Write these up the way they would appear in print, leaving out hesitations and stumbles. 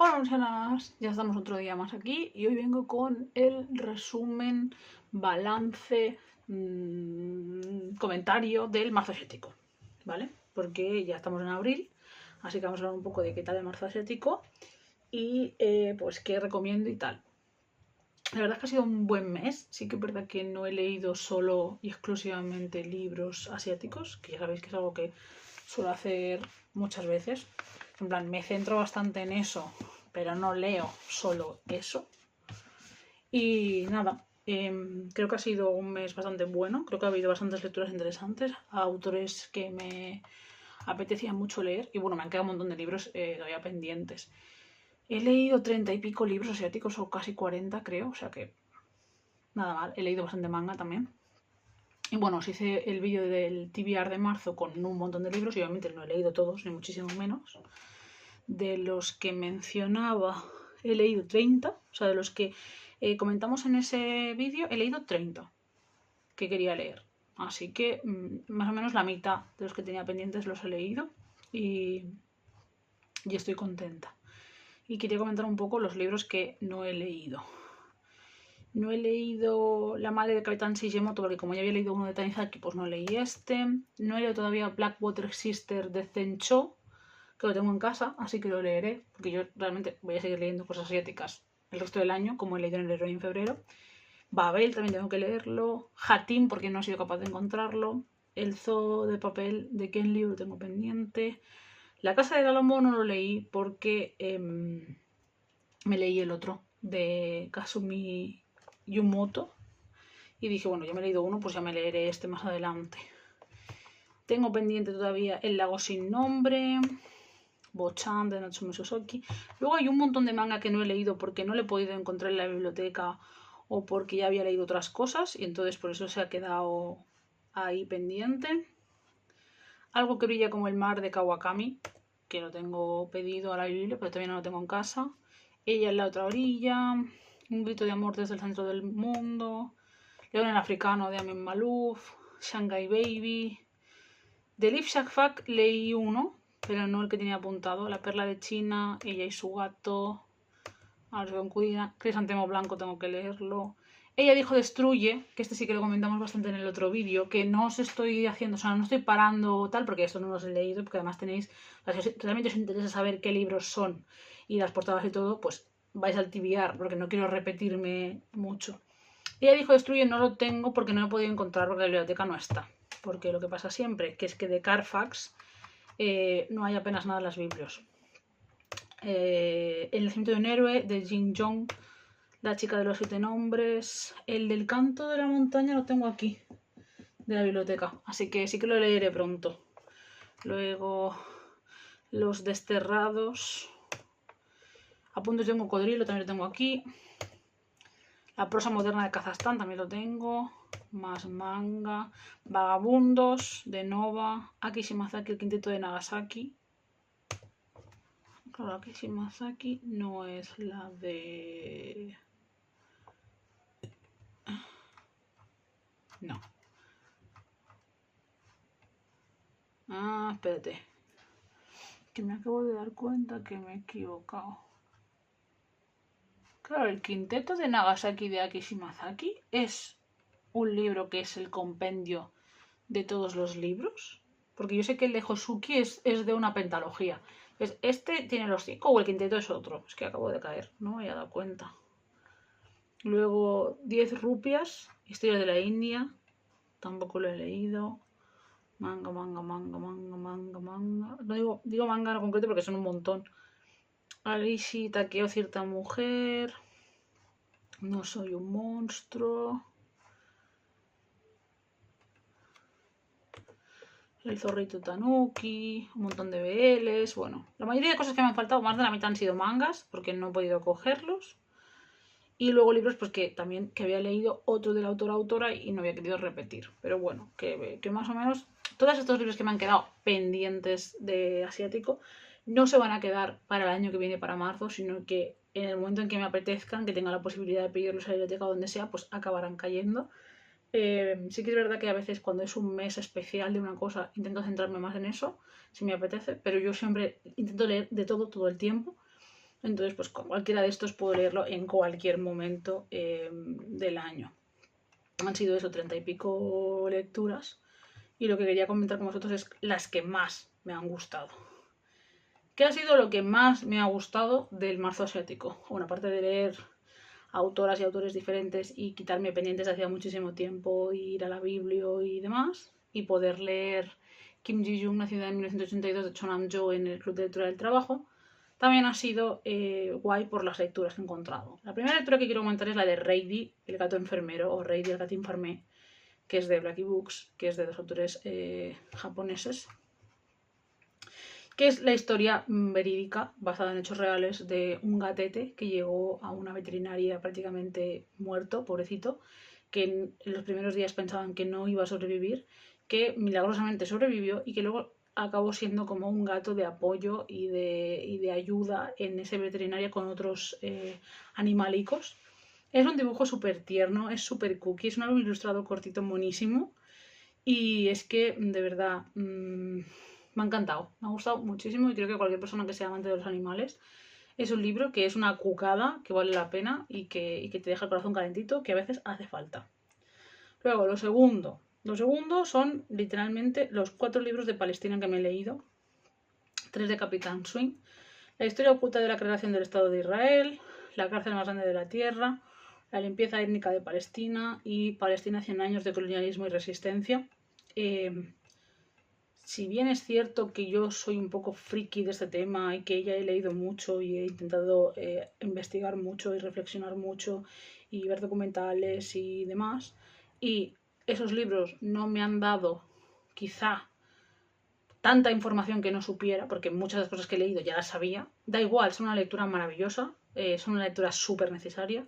Hola Lucianas, ya estamos otro día más aquí y hoy vengo con el resumen, balance, comentario del marzo asiático, ¿vale? Porque ya estamos en abril, así que vamos a hablar un poco de qué tal el marzo asiático y pues qué recomiendo y tal. La verdad es que ha sido un buen mes, sí que es verdad que no he leído solo y exclusivamente libros asiáticos, que ya sabéis que es algo que suelo hacer muchas veces. En plan, me centro bastante en eso, pero no leo solo eso. Y nada, creo que ha sido un mes bastante bueno, creo que ha habido bastantes lecturas interesantes, a autores que me apetecía mucho leer y bueno, me han quedado un montón de libros todavía pendientes. He leído 30 y pico libros asiáticos o casi 40 creo, o sea que nada mal, he leído bastante manga también. Y bueno, os hice el vídeo del TBR de marzo con un montón de libros y obviamente no he leído todos, ni muchísimo menos. De los que mencionaba, he leído 30, o sea, de los que comentamos en ese vídeo, he leído 30 que quería leer. Así que más o menos la mitad de los que tenía pendientes los he leído y estoy contenta. Y quería comentar un poco los libros que no he leído. No he leído La madre de Capitán Shigemoto porque como ya había leído uno de Tanizaki, pues no leí este. No he leído todavía Blackwater Sister de Zen Cho, que lo tengo en casa, así que lo leeré, porque yo realmente voy a seguir leyendo cosas asiáticas el resto del año, como he leído en enero y en febrero. Babel también tengo que leerlo. Hatim, porque no he sido capaz de encontrarlo. El zoo de papel de Ken Liu lo tengo pendiente. La casa de Galomo no lo leí porque me leí el otro de Kasumi Yumoto y dije, bueno, ya me he leído uno, pues ya me leeré este más adelante. Tengo pendiente todavía El lago sin nombre, Bochan de Natsume Soseki. Luego hay un montón de manga que no he leído porque no le he podido encontrar en la biblioteca o porque ya había leído otras cosas y entonces por eso se ha quedado ahí pendiente. Algo que brilla como el mar de Kawakami, que lo tengo pedido a la Biblia, pero todavía no lo tengo en casa. Ella en la otra orilla, Un grito de amor desde el centro del mundo, León el africano de Amin Malouf, Shanghai Baby. De Liv Shakfak leí uno, pero no el que tenía apuntado. La perla de China, Ella y su gato. A ver, con Crisantemo Blanco tengo que leerlo. Ella dijo Destruye, que este sí que lo comentamos bastante en el otro vídeo, que no os estoy haciendo, o sea, no estoy parando tal, porque esto no los he leído, porque además tenéis, o sea, si realmente os interesa saber qué libros son y las portadas y todo, pues vais al TBR, porque no quiero repetirme mucho. Ella dijo Destruye, no lo tengo porque no lo he podido encontrar porque la biblioteca no está. Porque lo que pasa siempre, que es que de Carfax no hay apenas nada en las biblios. El nacimiento de un héroe de Jin Jong, La chica de los 7 nombres, el del canto de la montaña lo tengo aquí, de la biblioteca, así que sí que lo leeré pronto. Luego, Los desterrados, Apuntes de un cocodrilo también lo tengo aquí. La prosa moderna de Kazajstán también lo tengo. Más manga. Vagabundos de Nova. Aki Shimazaki, el quinteto de Nagasaki. Claro, Aki Shimazaki no es la de... No. Ah, espérate. Que me acabo de dar cuenta que me he equivocado. Claro, el quinteto de Nagasaki de Aki Shimazaki es un libro que es el compendio de todos los libros. Porque yo sé que el de Hosuki es de una pentalogía. Pues este tiene los 5 o el quinteto es otro. Es que acabo de caer, no me había dado cuenta. Luego 10 rupias, Historia de la India. Tampoco lo he leído. Manga. No digo manga en concreto porque son un montón. Alishi, Takeo, cierta mujer. No soy un monstruo. El zorrito Tanuki, un montón de BLs, bueno, la mayoría de cosas que me han faltado, más de la mitad han sido mangas, porque no he podido cogerlos. Y luego libros pues que también que había leído otro del autora y no había querido repetir. Pero bueno, que más o menos todos estos libros que me han quedado pendientes de asiático no se van a quedar para el año que viene, para marzo, sino que en el momento en que me apetezcan, que tenga la posibilidad de pedirlos a la biblioteca o donde sea, pues acabarán cayendo. Sí que es verdad que a veces cuando es un mes especial de una cosa intento centrarme más en eso, si me apetece, pero yo siempre intento leer de todo el tiempo. Entonces, pues con cualquiera de estos puedo leerlo en cualquier momento del año. Han sido eso, 30 y pico lecturas. Y lo que quería comentar con vosotros es las que más me han gustado. ¿Qué ha sido lo que más me ha gustado del marzo asiático? Bueno, aparte de leer autoras y autores diferentes y quitarme pendientes de hacía muchísimo tiempo, ir a la Biblia y demás, y poder leer Kim Ji-young, nacida en 1982, de Cho Nam-jo en el Club de Lectura del Trabajo, también ha sido guay por las lecturas que he encontrado. La primera lectura que quiero comentar es la de Reidi, el gato enfermero, o Reidi, el gato enfermé, que es de Blackie Books, que es de dos autores japoneses, que es la historia verídica, basada en hechos reales, de un gatete que llegó a una veterinaria prácticamente muerto, pobrecito, que en los primeros días pensaban que no iba a sobrevivir, que milagrosamente sobrevivió y que luego acabó siendo como un gato de apoyo y de ayuda en ese veterinario con otros animalicos. Es un dibujo súper tierno, es súper cookie, es un álbum ilustrado cortito, monísimo. Y es que, de verdad, me ha encantado, me ha gustado muchísimo y creo que cualquier persona que sea amante de los animales es un libro que es una cucada, que vale la pena y que te deja el corazón calentito, que a veces hace falta. Luego, lo segundo son literalmente los 4 libros de Palestina que me he leído. 3 de Capitán Swing. La historia oculta de la creación del Estado de Israel, la cárcel más grande de la tierra, la limpieza étnica de Palestina y Palestina 100 años de colonialismo y resistencia. Si bien es cierto que yo soy un poco friki de este tema y que ya he leído mucho y he intentado investigar mucho y reflexionar mucho y ver documentales y demás, y esos libros no me han dado quizá tanta información que no supiera, porque muchas de las cosas que he leído ya las sabía, da igual, son una lectura maravillosa, son una lectura súper necesaria,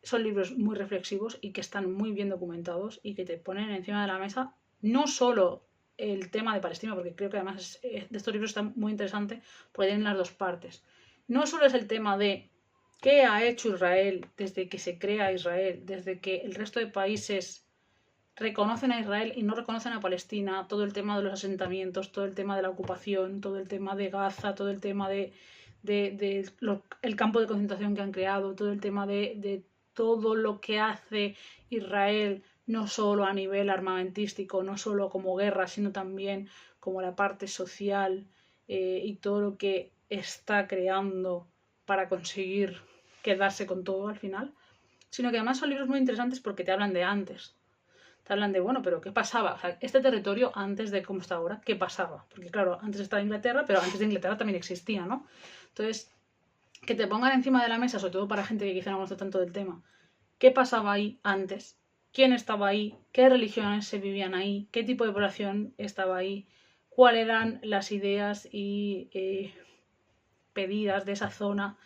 son libros muy reflexivos y que están muy bien documentados y que te ponen encima de la mesa no solo el tema de Palestina, porque creo que además de estos libros está muy interesante porque tienen las dos partes. No solo es el tema de qué ha hecho Israel desde que se crea Israel, desde que el resto de países reconocen a Israel y no reconocen a Palestina, todo el tema de los asentamientos, todo el tema de la ocupación, todo el tema de Gaza, todo el tema de el campo de concentración que han creado, todo el tema de todo lo que hace Israel, no solo a nivel armamentístico, no solo como guerra, sino también como la parte social y todo lo que está creando para conseguir quedarse con todo al final, sino que además son libros muy interesantes porque te hablan de antes. Te hablan de, bueno, pero ¿qué pasaba? O sea, este territorio antes de cómo está ahora, ¿qué pasaba? Porque claro, antes estaba Inglaterra, pero antes de Inglaterra también existía, ¿no? Entonces, que te pongan encima de la mesa, sobre todo para gente que quizá no conoce tanto del tema, ¿qué pasaba ahí antes? ¿Quién estaba ahí? ¿Qué religiones se vivían ahí? ¿Qué tipo de población estaba ahí? ¿Cuáles eran las ideas y pedidas de esa zona?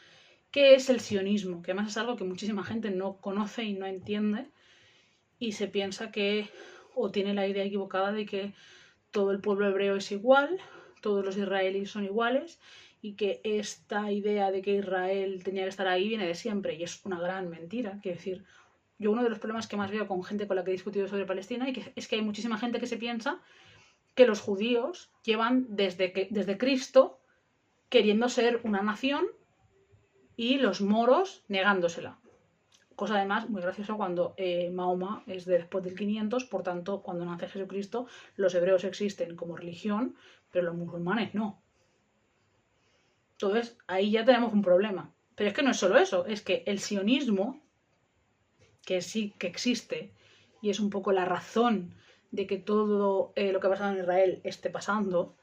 ¿Qué es el sionismo? Que además es algo que muchísima gente no conoce y no entiende y se piensa que, o tiene la idea equivocada de que todo el pueblo hebreo es igual, todos los israelíes son iguales y que esta idea de que Israel tenía que estar ahí viene de siempre y es una gran mentira. Quiero decir, yo uno de los problemas que más veo con gente con la que he discutido sobre Palestina es que hay muchísima gente que se piensa que los judíos llevan desde Cristo queriendo ser una nación y los moros negándosela. Cosa además muy graciosa cuando Mahoma es de después del 500, por tanto, cuando nace Jesucristo, los hebreos existen como religión, pero los musulmanes no. Entonces, ahí ya tenemos un problema. Pero es que no es solo eso, es que el sionismo, que sí que existe, y es un poco la razón de que todo lo que ha pasado en Israel esté pasando,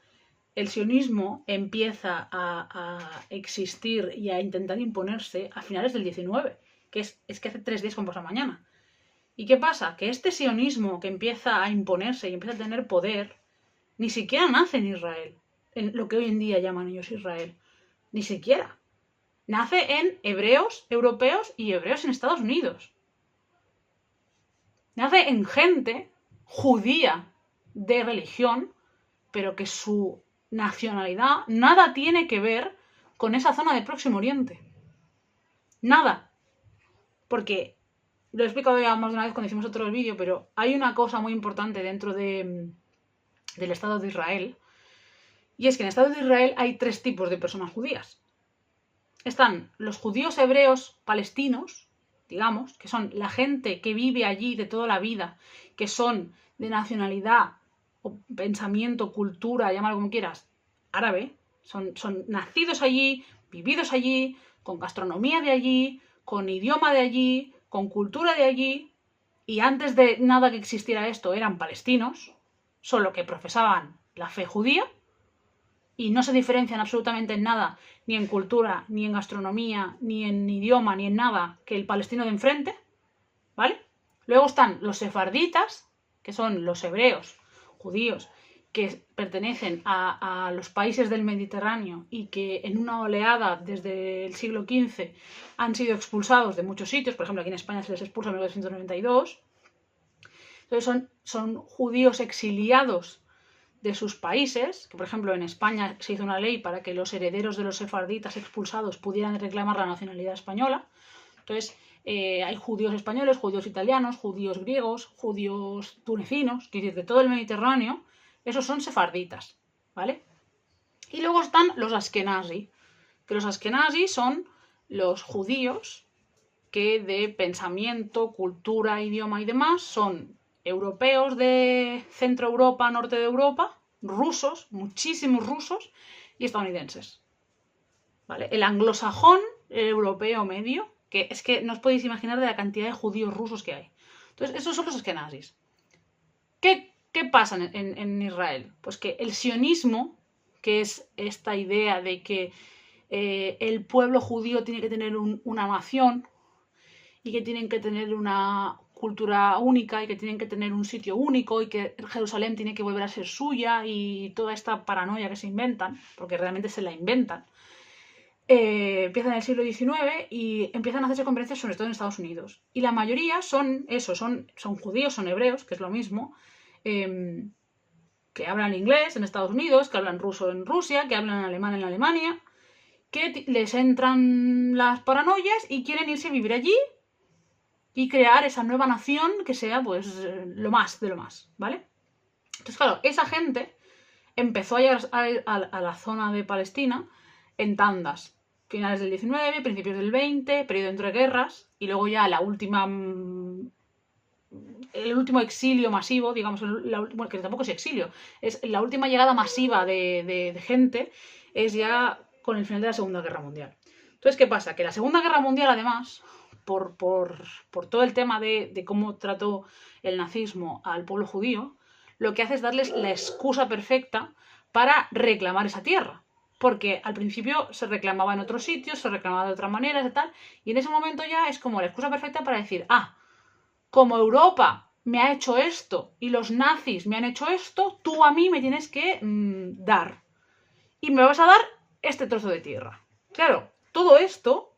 el sionismo empieza a existir y a intentar imponerse a finales del 19, que es que hace 3 días como pasa mañana. ¿Y qué pasa? Que este sionismo que empieza a imponerse y empieza a tener poder, ni siquiera nace en Israel, en lo que hoy en día llaman ellos Israel. Ni siquiera. Nace en hebreos europeos y hebreos en Estados Unidos. Nace en gente judía de religión, pero que su nacionalidad nada tiene que ver con esa zona de Próximo Oriente. Nada. Porque, lo he explicado ya más de una vez cuando hicimos otro vídeo, pero hay una cosa muy importante dentro del Estado de Israel, y es que en el Estado de Israel hay 3 tipos de personas judías. están los judíos hebreos palestinos, digamos, que son la gente que vive allí de toda la vida, que son de nacionalidad o pensamiento, cultura, llámalo como quieras, árabe, son nacidos allí, vividos allí, con gastronomía de allí, con idioma de allí, con cultura de allí, y antes de nada que existiera esto eran palestinos, solo que profesaban la fe judía, y no se diferencian absolutamente en nada, ni en cultura, ni en gastronomía, ni en idioma, ni en nada, que el palestino de enfrente, ¿vale? Luego están los sefarditas, que son los hebreos, judíos, que pertenecen a los países del Mediterráneo y que en una oleada desde el siglo XV han sido expulsados de muchos sitios. Por ejemplo, aquí en España se les expulsa en 1992. Entonces son judíos exiliados de sus países, que por ejemplo en España se hizo una ley para que los herederos de los sefarditas expulsados pudieran reclamar la nacionalidad española. Entonces hay judíos españoles, judíos italianos, judíos griegos, judíos tunecinos, que es de todo el Mediterráneo. Esos son sefarditas, ¿vale? Y luego están los askenazi, que los askenazi son los judíos que de pensamiento, cultura, idioma y demás son europeos de Centro Europa, Norte de Europa, rusos, muchísimos rusos, y estadounidenses. ¿Vale? El anglosajón, el europeo medio, que es que no os podéis imaginar de la cantidad de judíos rusos que hay. Entonces, esos son los askenazis. ¿Qué pasa en Israel? Pues que el sionismo, que es esta idea de que el pueblo judío tiene que tener una nación y que tienen que tener una cultura única y que tienen que tener un sitio único y que Jerusalén tiene que volver a ser suya y toda esta paranoia que se inventan, porque realmente se la inventan, empieza en el siglo XIX y empiezan a hacerse conferencias sobre todo en Estados Unidos. Y la mayoría son judíos, son hebreos, que es lo mismo, que hablan inglés en Estados Unidos, que hablan ruso en Rusia, que hablan alemán en Alemania, que les entran las paranoias y quieren irse a vivir allí y crear esa nueva nación que sea pues lo más de lo más, ¿vale? Entonces, claro, esa gente empezó a llegar a la zona de Palestina en tandas. Finales del 19, principios del 20, periodo entre guerras, y luego ya el último exilio masivo, digamos, bueno, que tampoco es exilio, es la última llegada masiva de gente, es ya con el final de la Segunda Guerra Mundial. Entonces, ¿qué pasa? Que la Segunda Guerra Mundial, además, por todo el tema de cómo trató el nazismo al pueblo judío, lo que hace es darles la excusa perfecta para reclamar esa tierra. Porque al principio se reclamaba en otros sitios, se reclamaba de otras maneras y tal, y en ese momento ya es como la excusa perfecta para decir, como Europa me ha hecho esto y los nazis me han hecho esto, tú a mí me tienes que dar. Y me vas a dar este trozo de tierra. Claro, todo esto,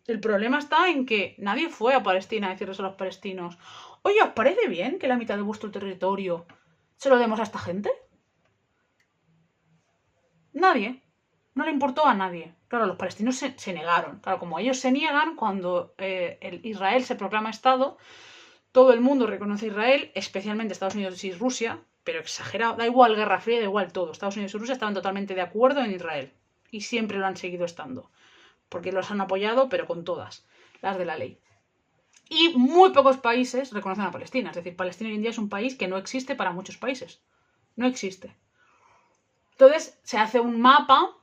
el problema está en que nadie fue a Palestina a decirles a los palestinos, oye, ¿os parece bien que la mitad de vuestro territorio se lo demos a esta gente? Nadie. No le importó a nadie. Claro, los palestinos se negaron. Claro, como ellos se niegan, cuando Israel se proclama Estado, todo el mundo reconoce a Israel, especialmente Estados Unidos y Rusia, pero exagerado. Da igual Guerra Fría, da igual todo. Estados Unidos y Rusia estaban totalmente de acuerdo en Israel. Y siempre lo han seguido estando. Porque los han apoyado, pero con todas las de la ley. Y muy pocos países reconocen a Palestina. Es decir, Palestina hoy en día es un país que no existe para muchos países. No existe. Entonces se hace un mapa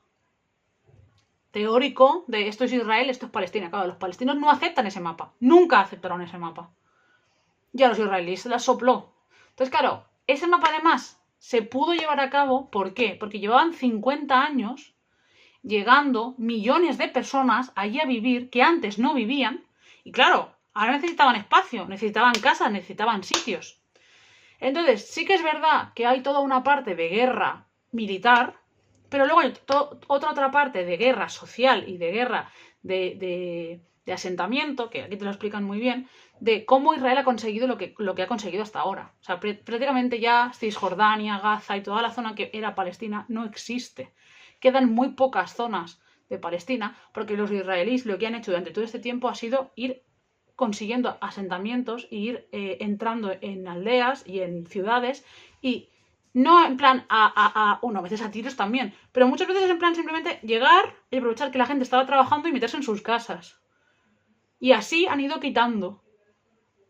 teórico de esto es Israel, esto es Palestina. Claro, los palestinos no aceptan ese mapa. Nunca aceptaron ese mapa. Ya los israelíes se la sopló. Entonces, claro, ese mapa además se pudo llevar a cabo. ¿Por qué? Porque llevaban 50 años llegando millones de personas allí a vivir que antes no vivían. Y claro, ahora necesitaban espacio, necesitaban casas, necesitaban sitios. Entonces, sí que es verdad que hay toda una parte de guerra militar, pero luego hay otra parte de guerra social y de guerra de asentamiento, que aquí te lo explican muy bien, de cómo Israel ha conseguido lo que ha conseguido hasta ahora. O sea, prácticamente ya Cisjordania, Gaza y toda la zona que era Palestina no existe. Quedan muy pocas zonas de Palestina porque los israelíes lo que han hecho durante todo este tiempo ha sido ir consiguiendo asentamientos e ir entrando en aldeas y en ciudades y No en plan a veces a tiros también, pero muchas veces en plan simplemente llegar y aprovechar que la gente estaba trabajando y meterse en sus casas. Y así han ido quitando.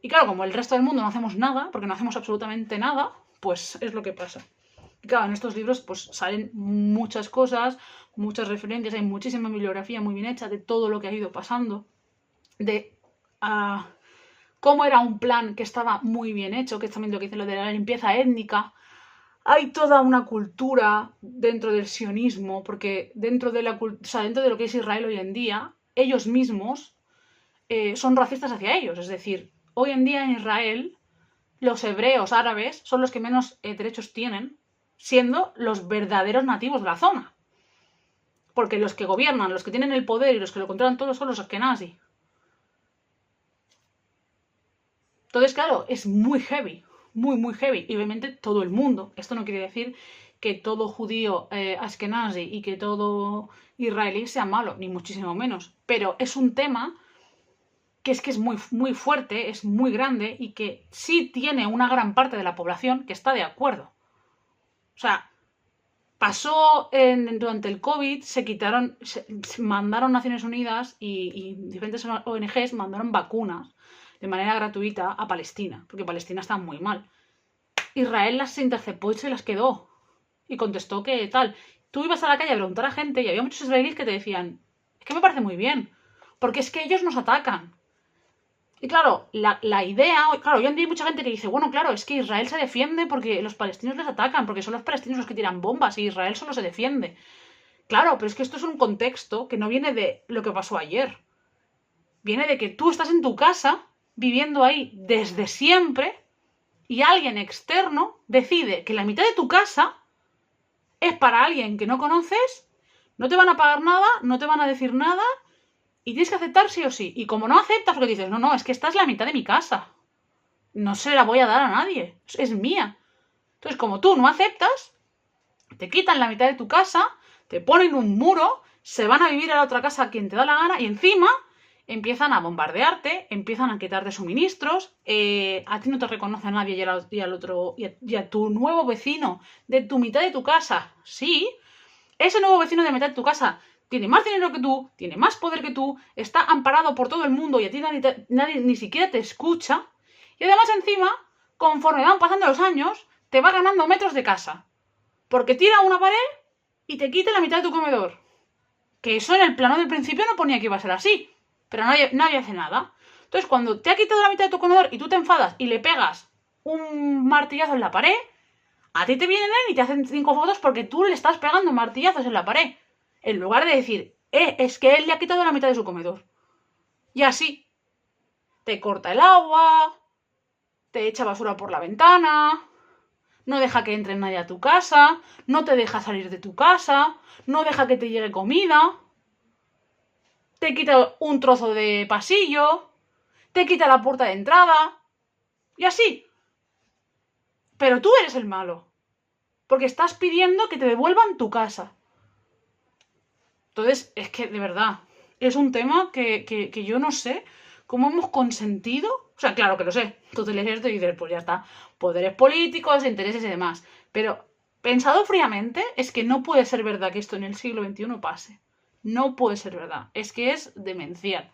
Y claro, como el resto del mundo no hacemos nada, porque no hacemos absolutamente nada, pues es lo que pasa. Y claro, en estos libros pues salen muchas cosas, muchas referencias, hay muchísima bibliografía muy bien hecha de todo lo que ha ido pasando, de cómo era un plan que estaba muy bien hecho, que es también lo que dice lo de la limpieza étnica. Hay toda una cultura dentro del sionismo, porque dentro de dentro de lo que es Israel hoy en día, ellos mismos son racistas hacia ellos. Es decir, hoy en día en Israel, los hebreos árabes son los que menos derechos tienen, siendo los verdaderos nativos de la zona. Porque los que gobiernan, los que tienen el poder y los que lo controlan todos son los ashkenazi. Entonces, claro, es muy heavy, muy heavy. Y obviamente todo el mundo. Esto no quiere decir que todo judío ashkenazi y que todo israelí sea malo, ni muchísimo menos. Pero es un tema que es muy fuerte, es muy grande y que sí tiene una gran parte de la población que está de acuerdo. O sea, pasó durante el COVID, se mandaron Naciones Unidas y diferentes ONGs mandaron vacunas de manera gratuita a Palestina, porque Palestina está muy mal. Israel las interceptó y se las quedó. Y contestó que tal. Tú ibas a la calle a preguntar a gente y había muchos israelíes que te decían, es que me parece muy bien, porque es que ellos nos atacan. Y claro, la idea, claro, hoy en día hay mucha gente que dice, bueno, claro, es que Israel se defiende porque los palestinos les atacan, porque son los palestinos los que tiran bombas y Israel solo se defiende. Claro, pero es que esto es un contexto que no viene de lo que pasó ayer. Viene de que tú estás en tu casa, viviendo ahí desde siempre, y alguien externo decide que la mitad de tu casa es para alguien que no conoces, no te van a pagar nada, no te van a decir nada, y tienes que aceptar sí o sí. Y como no aceptas, lo que dices, no, es que esta es la mitad de mi casa. No se la voy a dar a nadie. Es mía. Entonces, como tú no aceptas, te quitan la mitad de tu casa, te ponen un muro, se van a vivir a la otra casa a quien te da la gana y encima empiezan a bombardearte, empiezan a quitarte suministros, a ti no te reconoce nadie y a tu nuevo vecino de tu mitad de tu casa, sí, ese nuevo vecino de la mitad de tu casa tiene más dinero que tú, tiene más poder que tú, está amparado por todo el mundo y a ti nadie ni siquiera te escucha. Y además encima, conforme van pasando los años, te va ganando metros de casa. Porque tira una pared y te quita la mitad de tu comedor. Que eso en el plano del principio no ponía que iba a ser así. Pero nadie hace nada. Entonces cuando te ha quitado la mitad de tu comedor y tú te enfadas y le pegas un martillazo en la pared, a ti te vienen y te hacen 5 fotos porque tú le estás pegando martillazos en la pared. En lugar de decir, es que él le ha quitado la mitad de su comedor. Y así, te corta el agua, te echa basura por la ventana, no deja que entre nadie a tu casa, no te deja salir de tu casa, no deja que te llegue comida, te quita un trozo de pasillo, te quita la puerta de entrada, y así. Pero tú eres el malo, porque estás pidiendo que te devuelvan tu casa. Entonces, es que de verdad, es un tema que yo no sé cómo hemos consentido. O sea, claro que lo sé. Tú te lees esto y dices, pues ya está. Poderes políticos, intereses y demás. Pero pensado fríamente, es que no puede ser verdad que esto en el siglo XXI pase. No puede ser verdad. Es que es demencial.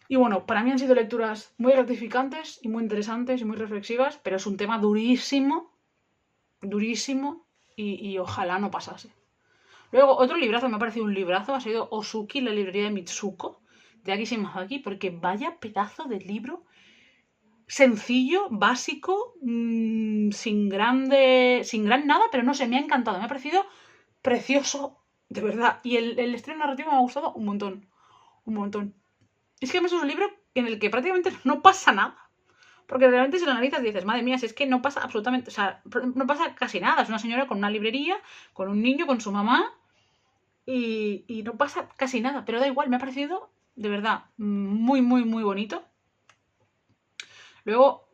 Y bueno, para mí han sido lecturas muy gratificantes y muy interesantes y muy reflexivas, pero es un tema durísimo, durísimo, y ojalá no pasase. Luego, otro librazo, me ha parecido un librazo, ha sido Osuki, la librería de Mitsuko, de Aki Shimazaki, porque vaya pedazo de libro sencillo, básico, sin gran nada, pero no sé, me ha encantado, me ha parecido precioso, de verdad. Y el estreno narrativo me ha gustado un montón, un montón. Es que además es un libro en el que prácticamente no pasa nada. Porque realmente si lo analizas dices, madre mía, si es que no pasa absolutamente, o sea, no pasa casi nada. Es una señora con una librería, con un niño, con su mamá, y no pasa casi nada, pero da igual, me ha parecido, de verdad, muy bonito. Luego,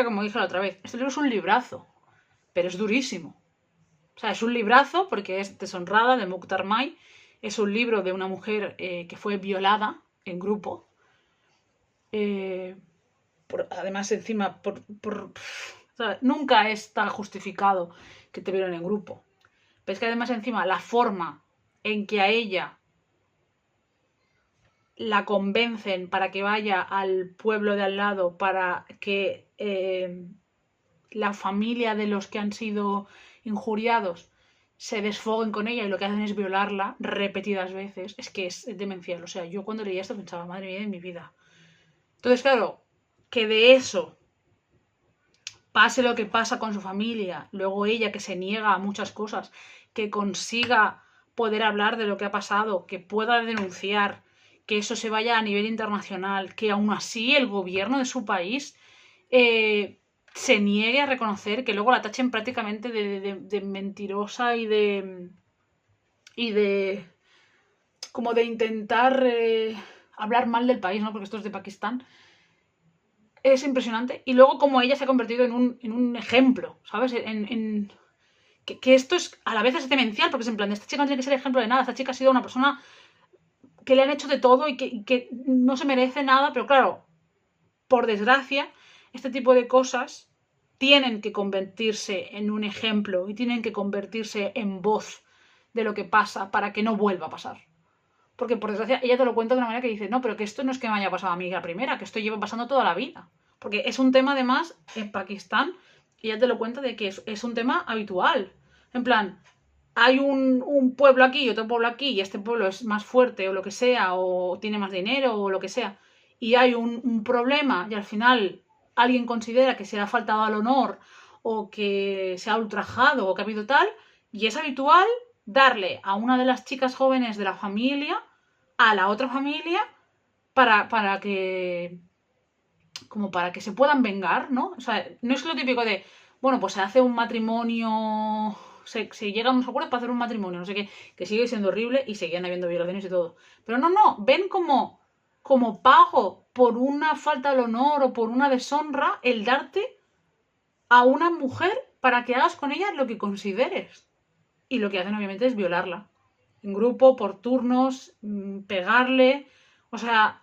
como dije la otra vez, este libro es un librazo, pero es durísimo. O sea, es un librazo porque es Deshonrada, de Mukhtar Mai. Es un libro de una mujer que fue violada en grupo. Además, encima, ¿sabes? Nunca está justificado que te violen en grupo. Pero es que además encima la forma en que a ella la convencen para que vaya al pueblo de al lado para que la familia de los que han sido injuriados se desfoguen con ella y lo que hacen es violarla repetidas veces, es que es demencial. O sea, yo cuando leía esto pensaba, madre mía de mi vida. Entonces, claro, que de eso pase lo que pasa con su familia, luego ella que se niega a muchas cosas, que consiga poder hablar de lo que ha pasado, que pueda denunciar, que eso se vaya a nivel internacional, que aún así el gobierno de su país se niegue a reconocer, que luego la tachen prácticamente de mentirosa y de como de intentar hablar mal del país, ¿no? Porque esto es de Pakistán. Es impresionante. Y luego como ella se ha convertido en un ejemplo, ¿sabes? Que esto es a la vez es demencial, porque es en plan, esta chica no tiene que ser ejemplo de nada, esta chica ha sido una persona que le han hecho de todo y que no se merece nada, pero claro, por desgracia, este tipo de cosas tienen que convertirse en un ejemplo y tienen que convertirse en voz de lo que pasa para que no vuelva a pasar. Porque por desgracia ella te lo cuenta de una manera que dice, no, pero que esto no es que me haya pasado a mí la primera, que esto lleva pasando toda la vida. Porque es un tema además en Pakistán, y ella te lo cuenta de que es un tema habitual. En plan, hay un pueblo aquí y otro pueblo aquí, y este pueblo es más fuerte o lo que sea, o tiene más dinero o lo que sea, y hay un problema y al final alguien considera que se le ha faltado al honor o que se ha ultrajado o que ha habido tal, y es habitual darle a una de las chicas jóvenes de la familia a la otra familia para que como para que se puedan vengar, ¿no? O sea, no es lo típico de, bueno, pues se hace un matrimonio, se llega a unos acuerdos para hacer un matrimonio, no sé qué, que sigue siendo horrible y seguían habiendo violaciones y todo. Pero no, ven como pago por una falta de honor o por una deshonra el darte a una mujer para que hagas con ella lo que consideres. Y lo que hacen obviamente es violarla. En grupo, por turnos, pegarle. O sea,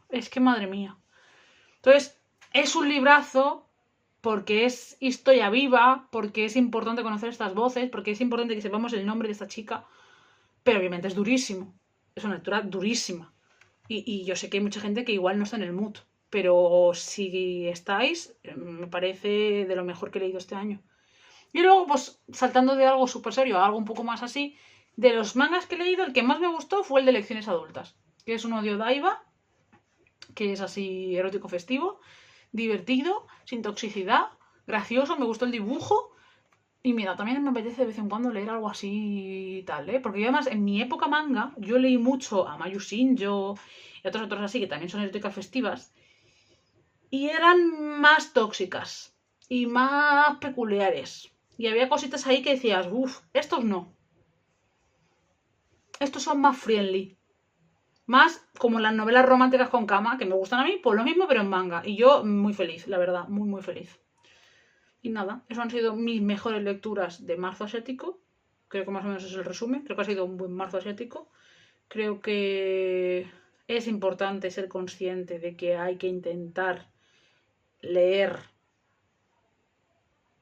es que madre mía. Entonces, es un librazo porque es historia viva, porque es importante conocer estas voces, porque es importante que sepamos el nombre de esta chica, pero obviamente es durísimo. Es una lectura durísima. Y yo sé que hay mucha gente que igual no está en el mood, pero si estáis, me parece de lo mejor que he leído este año. Y luego, pues, saltando de algo súper serio a algo un poco más así, de los mangas que he leído, el que más me gustó fue el de Lecciones Adultas, que es uno de Odaiba, que es así erótico festivo, divertido, sin toxicidad, gracioso, me gustó el dibujo. Y mira, también me apetece de vez en cuando leer algo así y tal, ¿eh? Porque yo además, en mi época manga, yo leí mucho a Mayu Shinjo y otros autores así, que también son eróticas festivas, y eran más tóxicas y más peculiares. Y había cositas ahí que decías, uff, estos no. Estos son más friendly. Más como las novelas románticas con cama, que me gustan a mí, pues lo mismo, pero en manga. Y yo muy feliz, la verdad, muy, muy feliz. Y nada, eso han sido mis mejores lecturas de marzo asiático. Creo que más o menos es el resumen. Creo que ha sido un buen marzo asiático. Creo que es importante ser consciente de que hay que intentar leer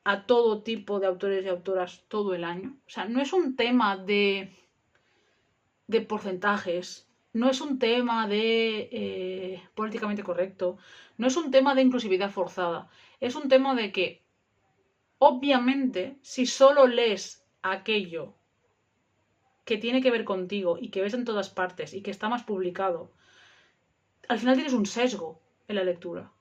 a todo tipo de autores y autoras todo el año. O sea, no es un tema de porcentajes, no es un tema de políticamente correcto, no es un tema de inclusividad forzada, es un tema de que, obviamente, si solo lees aquello que tiene que ver contigo y que ves en todas partes y que está más publicado, al final tienes un sesgo en la lectura.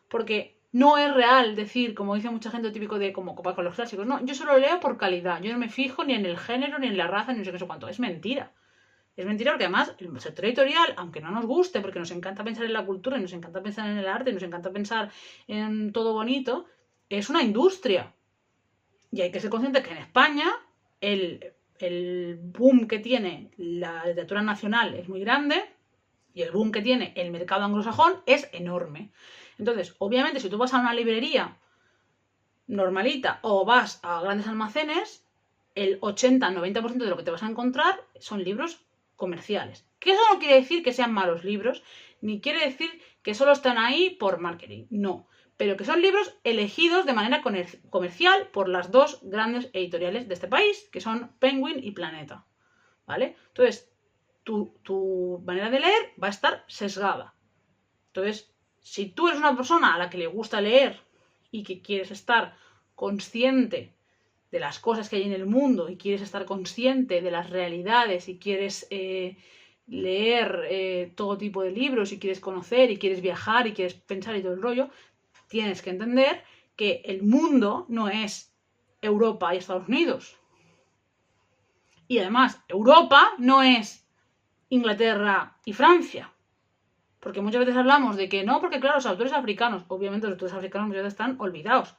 Porque no es real decir, como dice mucha gente, típico de como con los clásicos, no, yo solo leo por calidad, yo no me fijo ni en el género, ni en la raza, ni no sé qué sé cuánto. Es mentira. Es mentira porque además el sector editorial, aunque no nos guste, porque nos encanta pensar en la cultura, y nos encanta pensar en el arte, y nos encanta pensar en todo bonito, es una industria. Y hay que ser consciente que en España el boom que tiene la literatura nacional es muy grande y el boom que tiene el mercado anglosajón es enorme. Entonces, obviamente, si tú vas a una librería normalita o vas a grandes almacenes, el 80-90% de lo que te vas a encontrar son libros comerciales. Que eso no quiere decir que sean malos libros, ni quiere decir que solo están ahí por marketing. No. pero que son libros elegidos de manera comercial por las dos grandes editoriales de este país, que son Penguin y Planeta, ¿vale? Entonces, tu manera de leer va a estar sesgada. Entonces, si tú eres una persona a la que le gusta leer y que quieres estar consciente de las cosas que hay en el mundo y quieres estar consciente de las realidades y quieres leer todo tipo de libros y quieres conocer y quieres viajar y quieres pensar y todo el rollo, tienes que entender que el mundo no es Europa y Estados Unidos. Y además, Europa no es Inglaterra y Francia. Porque muchas veces hablamos de que no, porque claro, los autores africanos, obviamente los autores africanos muchas veces están olvidados.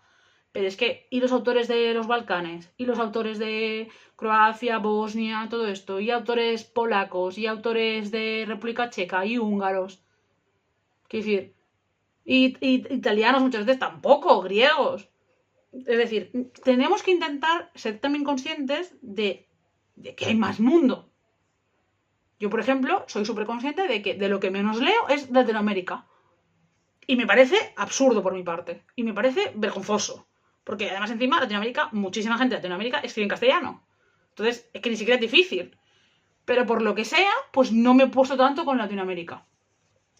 Pero es que, y los autores de los Balcanes, y los autores de Croacia, Bosnia, todo esto, y autores polacos, y autores de República Checa, y húngaros. Quiero decir, y italianos muchas veces tampoco, griegos. Es decir, tenemos que intentar ser también conscientes de que hay más mundo. Yo, por ejemplo, soy súper consciente de que de lo que menos leo es de Latinoamérica. Y me parece absurdo por mi parte. Y me parece vergonzoso. Porque además encima Latinoamérica, muchísima gente de Latinoamérica escribe en castellano. Entonces, es que ni siquiera es difícil. Pero por lo que sea, pues no me he puesto tanto con Latinoamérica.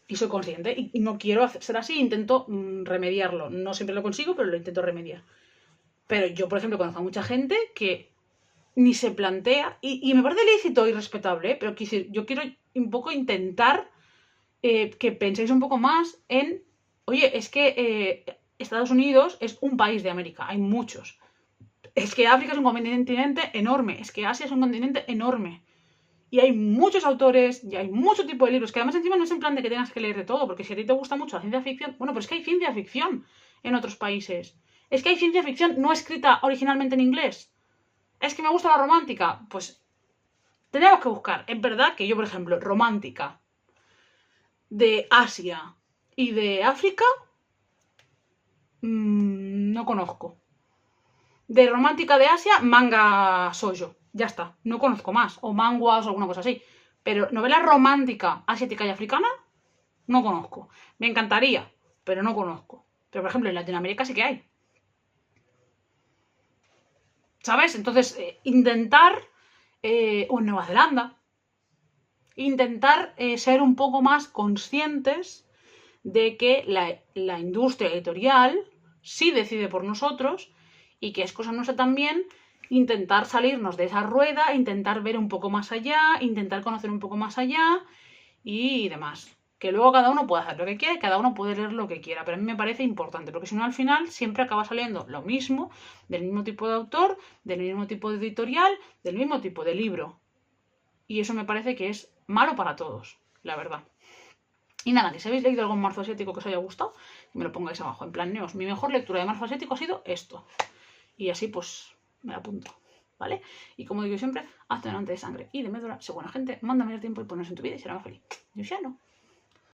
Y soy consciente. Y no quiero ser así, intento remediarlo. No siempre lo consigo, pero lo intento remediar. Pero yo, por ejemplo, conozco a mucha gente que ni se plantea, y me parece lícito y respetable, pero yo quiero un poco intentar que penséis un poco más en, oye, es que Estados Unidos es un país de América, hay muchos. Es que África es un continente enorme, es que Asia es un continente enorme. Y hay muchos autores, y hay mucho tipo de libros, que además encima no es en plan de que tengas que leer de todo, porque si a ti te gusta mucho la ciencia ficción, bueno, pues es que hay ciencia ficción en otros países. Es que hay ciencia ficción no escrita originalmente en inglés. Es que me gusta la romántica. Pues tenemos que buscar. Es verdad que yo, por ejemplo, romántica de Asia y de África no conozco. De romántica de Asia, manga shoujo. Ya está. No conozco más. O manguas o alguna cosa así. Pero novela romántica asiática y africana, no conozco. Me encantaría, pero no conozco. Pero, por ejemplo, en Latinoamérica sí que hay. ¿Sabes? Entonces, intentar, o en Nueva Zelanda, intentar ser un poco más conscientes de que la industria editorial sí decide por nosotros y que es cosa nuestra también intentar salirnos de esa rueda, intentar ver un poco más allá, intentar conocer un poco más allá y demás. Que luego cada uno puede hacer lo que quiera y cada uno puede leer lo que quiera, pero a mí me parece importante, porque si no al final siempre acaba saliendo lo mismo, del mismo tipo de autor, del mismo tipo de editorial, del mismo tipo de libro. Y eso me parece que es malo para todos, la verdad. Y nada, que si habéis leído algún marzo asiático que os haya gustado, que me lo pongáis abajo. En plan, neos, mi mejor lectura de marzo asiático ha sido esto. Y así pues me la apunto, ¿vale? Y como digo siempre, hazte donante de sangre y de médula. Sé buena gente, mándame el tiempo y ponerse en tu vida y será más feliz. Yo ya no.